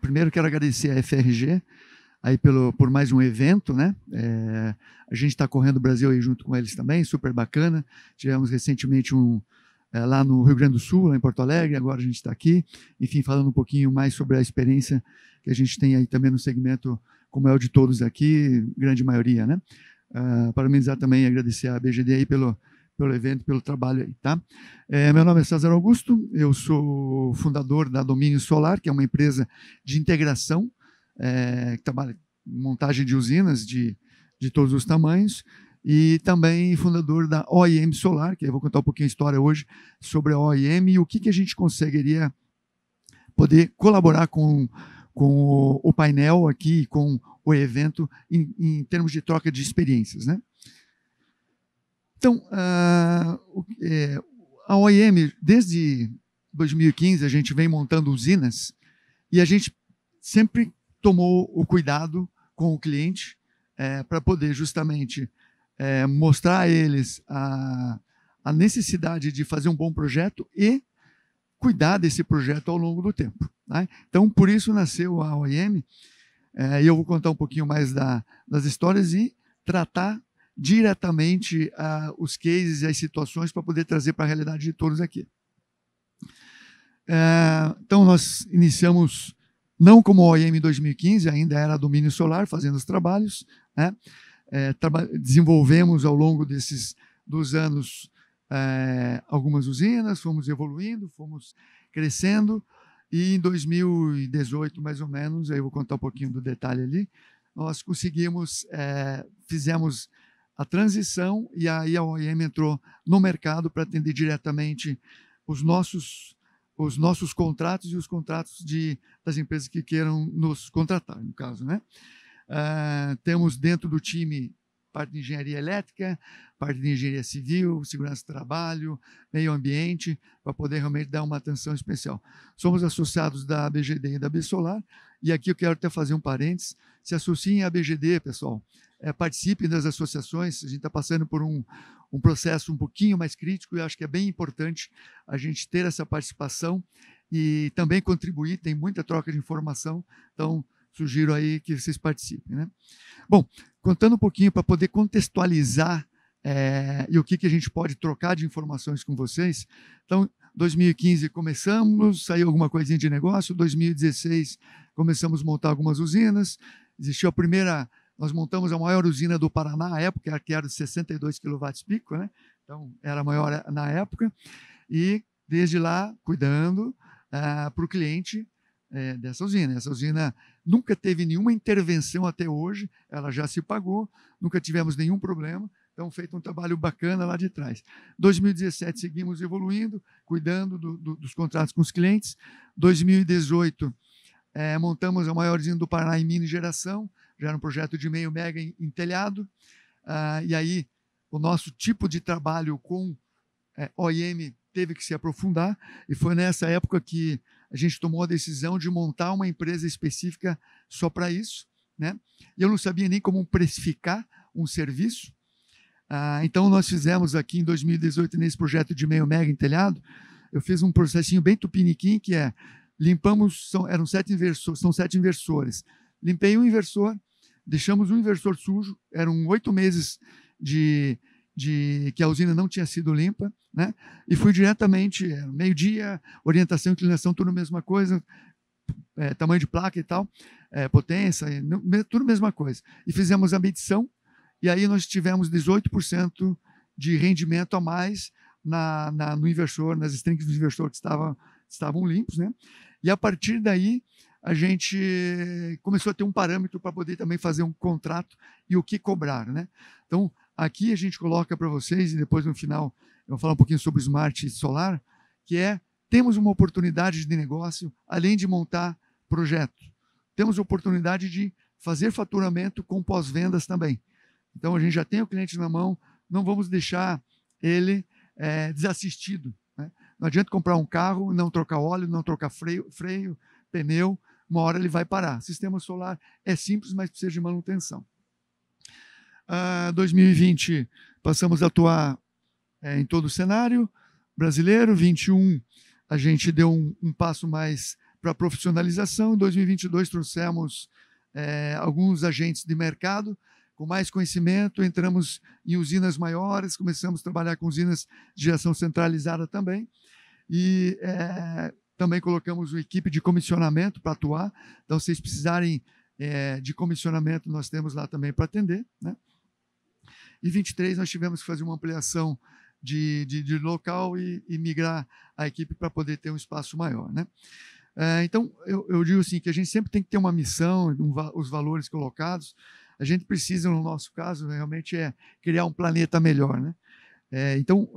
primeiro quero agradecer a FRG aí por mais um evento, né? A gente está correndo o Brasil aí junto com eles também, super bacana. Tivemos recentemente lá no Rio Grande do Sul, lá em Porto Alegre, agora a gente está aqui, enfim, falando um pouquinho mais sobre a experiência que a gente tem aí também no segmento, como é o de todos aqui, grande maioria, né? Parabenizar também e agradecer a BGD aí pelo evento, pelo trabalho aí, tá? Meu nome é César Augusto, eu sou fundador da Domínio Solar, que é uma empresa de integração, que trabalha em montagem de usinas de todos os tamanhos, e também fundador da OIM Solar, que eu vou contar um pouquinho a história hoje sobre a OIM e o que a gente conseguiria poder colaborar com o painel aqui, com o evento, em termos de troca de experiências, né? Então, a OIM, desde 2015, a gente vem montando usinas e a gente sempre tomou o cuidado com o cliente para poder justamente mostrar a eles a necessidade de fazer um bom projeto e cuidar desse projeto ao longo do tempo, né? Então, por isso nasceu a OIM, e eu vou contar um pouquinho mais das histórias e tratar diretamente os cases e as situações para poder trazer para a realidade de todos aqui. Então, nós iniciamos, não como OIM em 2015, ainda era Domínio Solar, fazendo os trabalhos, né? Desenvolvemos ao longo dos anos algumas usinas, fomos evoluindo, fomos crescendo, e em 2018, mais ou menos, aí eu vou contar um pouquinho do detalhe ali, nós conseguimos, fizemos a transição, e aí a OIM entrou no mercado para atender diretamente os nossos contratos e os contratos das empresas que queiram nos contratar, no caso, né? Temos dentro do time parte de engenharia elétrica, parte de engenharia civil, segurança do trabalho, meio ambiente, para poder realmente dar uma atenção especial. Somos associados da BGD e da BSolar, e aqui eu quero até fazer um parênteses, se associem à BGD, pessoal, participem das associações, a gente está passando por um processo um pouquinho mais crítico, e acho que é bem importante a gente ter essa participação e também contribuir, tem muita troca de informação, então sugiro aí que vocês participem, né? Bom, contando um pouquinho para poder contextualizar e o que a gente pode trocar de informações com vocês. Então, 2015 começamos, saiu alguma coisinha de negócio, 2016 começamos a montar algumas usinas, existiu nós montamos a maior usina do Paraná à época, que era de 62 kW-pico, né? Então, era a maior na época, e desde lá, cuidando para o cliente dessa usina. Essa usina nunca teve nenhuma intervenção até hoje, ela já se pagou, nunca tivemos nenhum problema, então feito um trabalho bacana lá de trás. 2017 seguimos evoluindo, cuidando dos contratos com os clientes. 2018 montamos a maior usina do Paraná em mini geração, já era um projeto de meio mega em telhado, e aí o nosso tipo de trabalho com OIM teve que se aprofundar, e foi nessa época que a gente tomou a decisão de montar uma empresa específica só para isso, né? E eu não sabia nem como precificar um serviço, então nós fizemos aqui em 2018, nesse projeto de meio mega em telhado, eu fiz um processinho bem tupiniquim, que limpamos, são 7 inversores, limpei um inversor, deixamos um inversor sujo, eram 8 meses que a usina não tinha sido limpa, né? E fui diretamente, meio-dia, orientação, inclinação, tudo a mesma coisa, tamanho de placa e tal, potência, tudo a mesma coisa. E fizemos a medição, e aí nós tivemos 18% de rendimento a mais no inversor, nas strings do inversor que estavam limpos, né? E a partir daí, a gente começou a ter um parâmetro para poder também fazer um contrato e o que cobrar, né? Então, aqui a gente coloca para vocês, e depois no final eu vou falar um pouquinho sobre o Smart Solar, que temos uma oportunidade de negócio, além de montar projeto. Temos a oportunidade de fazer faturamento com pós-vendas também. Então, a gente já tem o cliente na mão, não vamos deixar ele desassistido, né? Não adianta comprar um carro, não trocar óleo, não trocar freio, pneu, uma hora ele vai parar. Sistema solar é simples, mas precisa de manutenção. 2020, passamos a atuar em todo o cenário brasileiro. 21, a gente deu um passo mais para profissionalização. Em 2022 trouxemos alguns agentes de mercado com mais conhecimento, entramos em usinas maiores, começamos a trabalhar com usinas de geração centralizada também, e também colocamos uma equipe de comissionamento para atuar. Então, se vocês precisarem de comissionamento, nós temos lá também para atender, né? Em 23 nós tivemos que fazer uma ampliação de local e migrar a equipe para poder ter um espaço maior, né? Então, eu digo assim, que a gente sempre tem que ter uma missão, os valores colocados. A gente precisa, no nosso caso, realmente criar um planeta melhor, né? Então,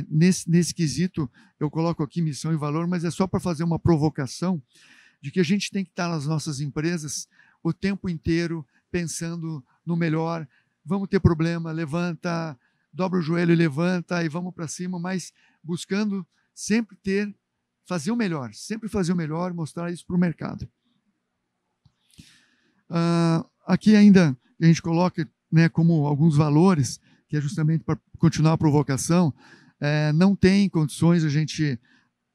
nesse quesito, eu coloco aqui missão e valor, mas é só para fazer uma provocação de que a gente tem que estar nas nossas empresas o tempo inteiro pensando no melhor. Vamos ter problema, levanta, dobra o joelho e levanta e vamos para cima, mas buscando sempre fazer o melhor, sempre fazer o melhor, mostrar isso para o mercado. Aqui ainda a gente coloca, né, como alguns valores, que é justamente para continuar a provocação. Não tem condições a gente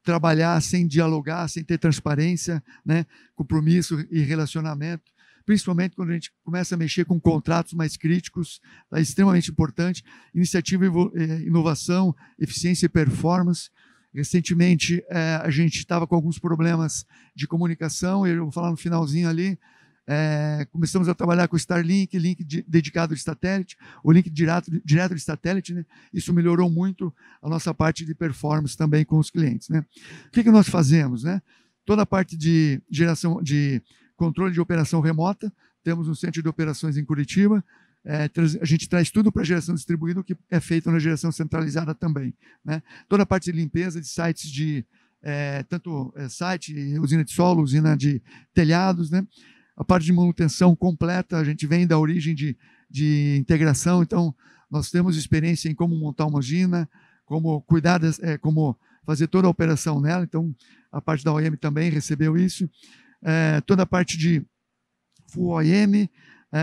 trabalhar sem dialogar, sem ter transparência, né, compromisso e relacionamento, principalmente quando a gente começa a mexer com contratos mais críticos, é extremamente importante. Iniciativa, inovação, eficiência e performance. Recentemente, a gente estava com alguns problemas de comunicação, eu vou falar no finalzinho ali. Começamos a trabalhar com o Starlink, link dedicado de satélite, o link direto de satélite, né? Isso melhorou muito a nossa parte de performance também com os clientes, né? O que nós fazemos, né? Toda a parte de geração de controle de operação remota, temos um centro de operações em Curitiba. A gente traz tudo para a geração distribuída, o que é feito na geração centralizada também, né? Toda a parte de limpeza de sites tanto site, usina de solo, usina de telhados, né? A parte de manutenção completa, a gente vem da origem de integração, então nós temos experiência em como montar uma usina, como cuidar, como fazer toda a operação nela. Então, a parte da OEM também recebeu isso. Toda a parte de Full OEM,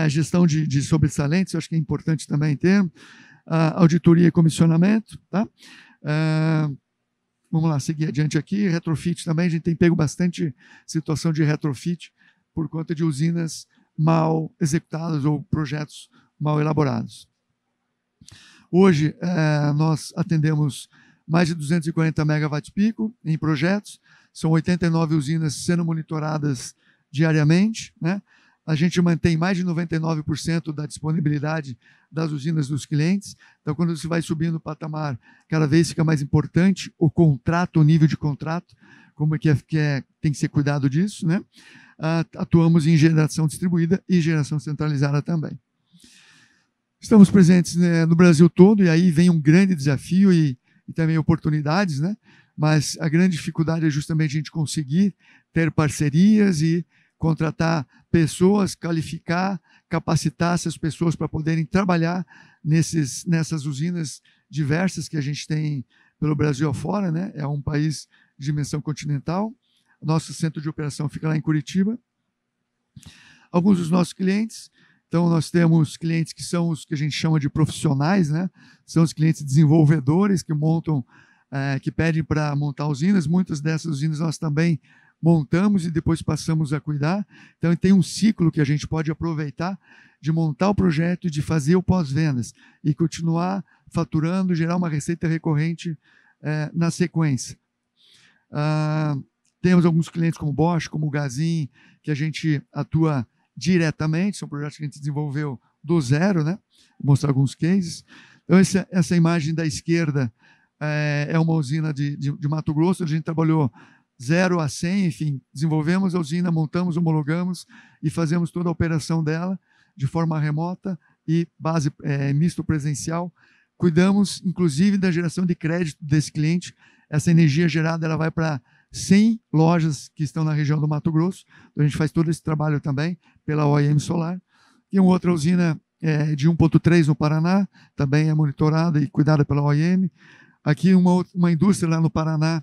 gestão de sobressalentes, eu acho que é importante também ter, auditoria e comissionamento, tá? Vamos lá, seguir adiante aqui. Retrofit também, a gente tem pego bastante situação de retrofit por conta de usinas mal executadas ou projetos mal elaborados. Hoje, nós atendemos mais de 240 megawatts-pico em projetos, são 89 usinas sendo monitoradas diariamente, né? A gente mantém mais de 99% da disponibilidade das usinas dos clientes. Então, quando você vai subindo o patamar, cada vez fica mais importante o contrato, o nível de contrato, como tem que ser cuidado disso, né? Atuamos em geração distribuída e geração centralizada também. Estamos presentes, né, no Brasil todo, e aí vem um grande desafio e também oportunidades, né? Mas a grande dificuldade é justamente a gente conseguir ter parcerias e contratar pessoas, qualificar, capacitar essas pessoas para poderem trabalhar nessas usinas diversas que a gente tem pelo Brasil afora, né? É um país de dimensão continental. Nosso centro de operação fica lá em Curitiba. Alguns dos nossos clientes, então nós temos clientes que são os que a gente chama de profissionais, né? São os clientes desenvolvedores que montam, que pedem para montar usinas. Muitas dessas usinas nós também montamos e depois passamos a cuidar. Então tem um ciclo que a gente pode aproveitar de montar o projeto e de fazer o pós-vendas e continuar faturando, gerar uma receita recorrente na sequência. Temos alguns clientes como Bosch, como Gazin, que a gente atua diretamente, são projetos que a gente desenvolveu do zero, né? Vou mostrar alguns cases. Então, essa imagem da esquerda é uma usina de Mato Grosso, a gente trabalhou 0 a 100, enfim, desenvolvemos a usina, montamos, homologamos e fazemos toda a operação dela de forma remota e base misto presencial. Cuidamos, inclusive, da geração de crédito desse cliente. Essa energia gerada ela vai para 100 lojas que estão na região do Mato Grosso. Então, a gente faz todo esse trabalho também pela OEM Solar. E uma outra usina de 1.3 no Paraná, também é monitorada e cuidada pela OEM. Aqui uma indústria lá no Paraná,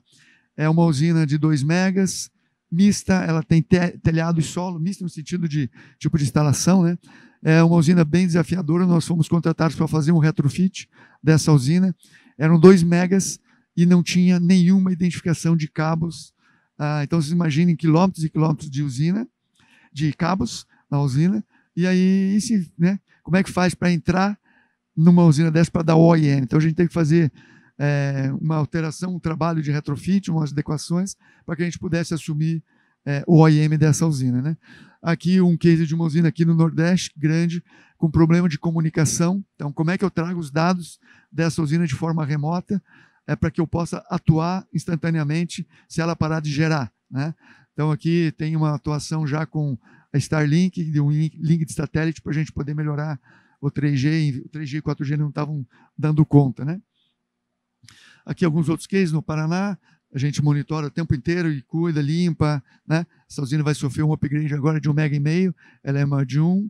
é uma usina de 2 megas, mista, ela tem telhado e solo, mista no sentido de tipo de instalação, né? É uma usina bem desafiadora, nós fomos contratados para fazer um retrofit dessa usina. Eram 2 megas e não tinha nenhuma identificação de cabos Então, vocês imaginem quilômetros e quilômetros de usina, de cabos na usina, e aí, né, como é que faz para entrar numa usina dessa para dar OIM? Então, a gente tem que fazer uma alteração, um trabalho de retrofit, umas adequações, para que a gente pudesse assumir o OIM dessa usina, né? Aqui um case de uma usina aqui no Nordeste, grande, com problema de comunicação. Então, como é que eu trago os dados dessa usina de forma remota para que eu possa atuar instantaneamente se ela parar de gerar, né? Então, aqui tem uma atuação já com a Starlink, de um link de satélite para a gente poder melhorar o 3G. O 3G e 4G não estavam dando conta, né? Aqui alguns outros cases no Paraná. A gente monitora o tempo inteiro e cuida, limpa, né? Essa usina vai sofrer um upgrade agora de 1,5 MB, ela é uma de 1.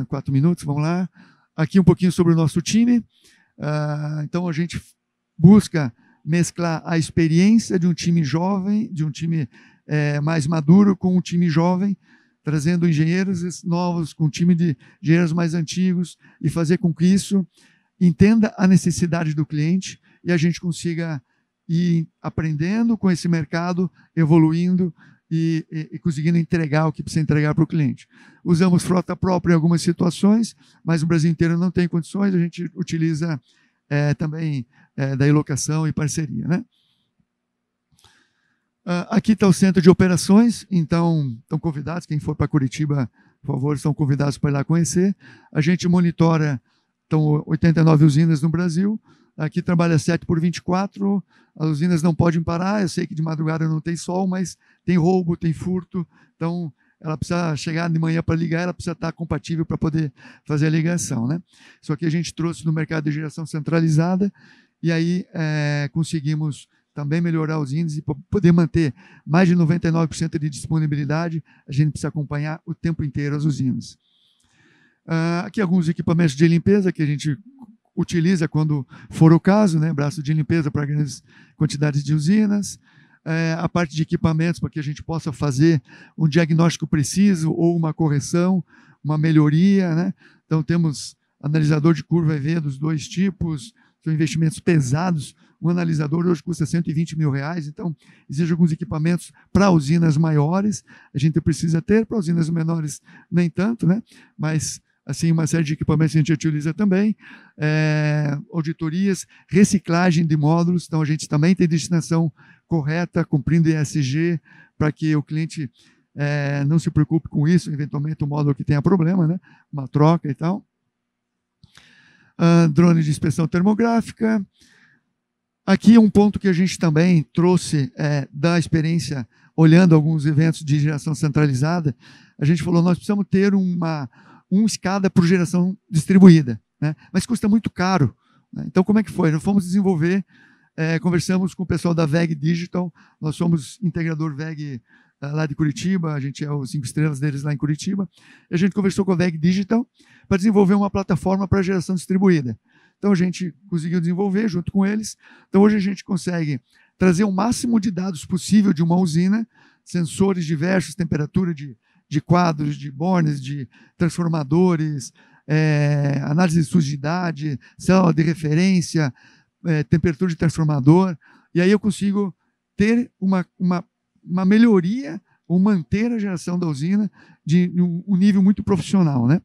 4 minutos, vamos lá. Aqui um pouquinho sobre o nosso time. Então, a gente busca mesclar a experiência de um time jovem, de um time mais maduro com um time jovem, trazendo engenheiros novos com um time de engenheiros mais antigos e fazer com que isso entenda a necessidade do cliente e a gente consiga ir aprendendo com esse mercado, evoluindo e conseguindo entregar o que precisa entregar para o cliente. Usamos frota própria em algumas situações, mas o Brasil inteiro não tem condições, a gente utiliza também da locação e parceria, né? Aqui está o centro de operações, então estão convidados, quem for para Curitiba, por favor, estão convidados para ir lá conhecer. A gente monitora, estão 89 usinas no Brasil, aqui trabalha 7/24, as usinas não podem parar, eu sei que de madrugada não tem sol, mas tem roubo, tem furto, então ela precisa chegar de manhã para ligar, ela precisa estar compatível para poder fazer a ligação, né? Isso aqui a gente trouxe no mercado de geração centralizada, e aí conseguimos também melhorar os índices e poder manter mais de 99% de disponibilidade, a gente precisa acompanhar o tempo inteiro as usinas. Aqui alguns equipamentos de limpeza que a gente utiliza quando for o caso, né? Braço de limpeza para grandes quantidades de usinas, a parte de equipamentos para que a gente possa fazer um diagnóstico preciso ou uma correção, uma melhoria, né? Então temos analisador de curva EV dos dois tipos, são investimentos pesados. Um analisador hoje custa R$120 mil, então existem alguns equipamentos para usinas maiores, a gente precisa ter, para usinas menores nem tanto, né? Mas assim, uma série de equipamentos a gente utiliza também, auditorias, reciclagem de módulos, então a gente também tem destinação correta, cumprindo ESG, para que o cliente não se preocupe com isso, eventualmente o módulo que tenha problema, né? Uma troca e tal. Drone de inspeção termográfica. Aqui um ponto que a gente também trouxe da experiência, olhando alguns eventos de geração centralizada, a gente falou, nós precisamos ter uma escada por geração distribuída, né? Mas custa muito caro, né? Então, como é que foi? Nós fomos desenvolver, conversamos com o pessoal da VEG Digital, nós somos integrador VEG lá de Curitiba, a gente é os 5 estrelas deles lá em Curitiba, e a gente conversou com a VEG Digital para desenvolver uma plataforma para geração distribuída. Então, a gente conseguiu desenvolver junto com eles. Então, hoje a gente consegue trazer o máximo de dados possível de uma usina, sensores diversos, temperatura de quadros, de bornes, de transformadores, análise de sujidade, célula de referência, temperatura de transformador, e aí eu consigo ter uma melhoria ou manter a geração da usina de um nível muito profissional, né?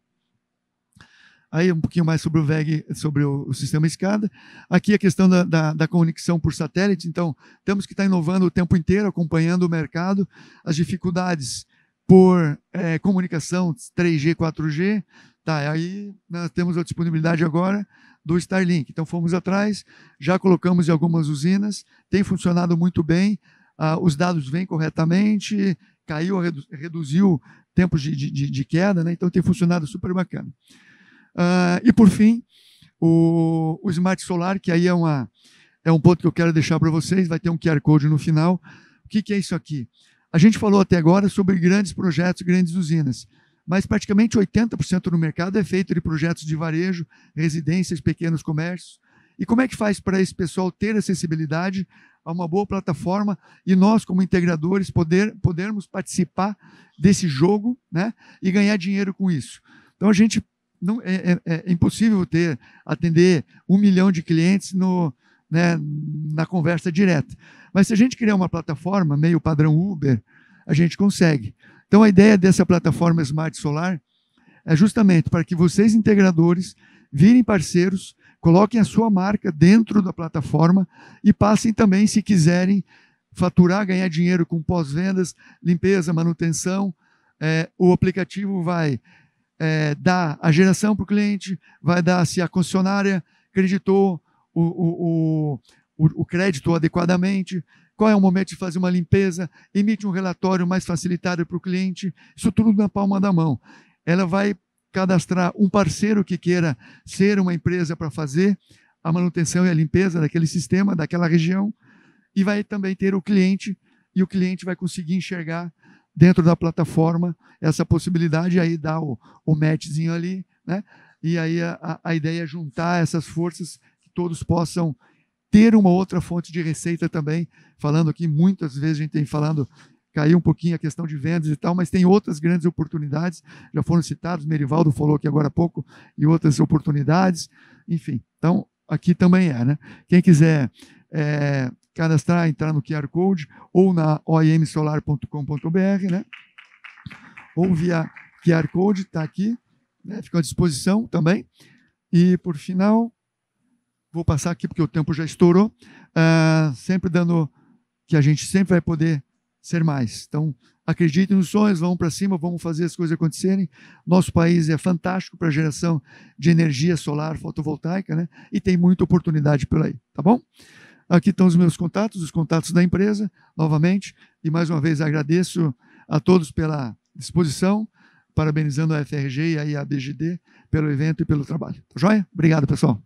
Aí um pouquinho mais sobre o VEG, sobre o sistema escada. Aqui a questão da conexão por satélite, então temos que estar inovando o tempo inteiro, acompanhando o mercado, as dificuldades por comunicação 3G, 4G, tá, aí nós temos a disponibilidade agora do Starlink, então fomos atrás, já colocamos em algumas usinas, tem funcionado muito bem, os dados vêm corretamente, caiu, reduziu tempos de queda, né? Então tem funcionado super bacana. E por fim, o Smart Solar, que aí é um ponto que eu quero deixar para vocês, vai ter um QR Code no final. O que é isso aqui? A gente falou até agora sobre grandes projetos, grandes usinas, mas praticamente 80% do mercado é feito de projetos de varejo, residências, pequenos comércios. E como é que faz para esse pessoal ter acessibilidade a uma boa plataforma e nós, como integradores, podermos participar desse jogo, né, e ganhar dinheiro com isso? Então, a gente é impossível atender 1 milhão de clientes né, na conversa direta. Mas se a gente criar uma plataforma meio padrão Uber, a gente consegue. Então, a ideia dessa plataforma Smart Solar é justamente para que vocês, integradores, virem parceiros, coloquem a sua marca dentro da plataforma e passem também, se quiserem, faturar, ganhar dinheiro com pós-vendas, limpeza, manutenção. O aplicativo vai dar a geração para o cliente, vai dar se a concessionária creditou o crédito adequadamente, qual é o momento de fazer uma limpeza, emite um relatório mais facilitado para o cliente, isso tudo na palma da mão. Ela vai cadastrar um parceiro que queira ser uma empresa para fazer a manutenção e a limpeza daquele sistema, daquela região, e vai também ter o cliente, e o cliente vai conseguir enxergar dentro da plataforma essa possibilidade, e aí dá o matchzinho ali, né? E aí a ideia é juntar essas forças, que todos possam ter uma outra fonte de receita também, falando aqui, muitas vezes a gente tem falando, caiu um pouquinho a questão de vendas e tal, mas tem outras grandes oportunidades, já foram citados, Merivaldo falou aqui agora há pouco, e outras oportunidades, enfim, então aqui também né? Quem quiser cadastrar, entrar no QR Code, ou na oimsolar.com.br, né? Ou via QR Code, está aqui, né? Fica à disposição também. E, por final, vou passar aqui porque o tempo já estourou, sempre dando que a gente sempre vai poder ser mais. Então, acreditem nos sonhos, vamos para cima, vamos fazer as coisas acontecerem. Nosso país é fantástico para a geração de energia solar fotovoltaica, né? E tem muita oportunidade por aí, tá bom? Aqui estão os meus contatos, os contatos da empresa, novamente, e mais uma vez agradeço a todos pela disposição, parabenizando a FRG e a BGD pelo evento e pelo trabalho. Tá joia? Obrigado, pessoal.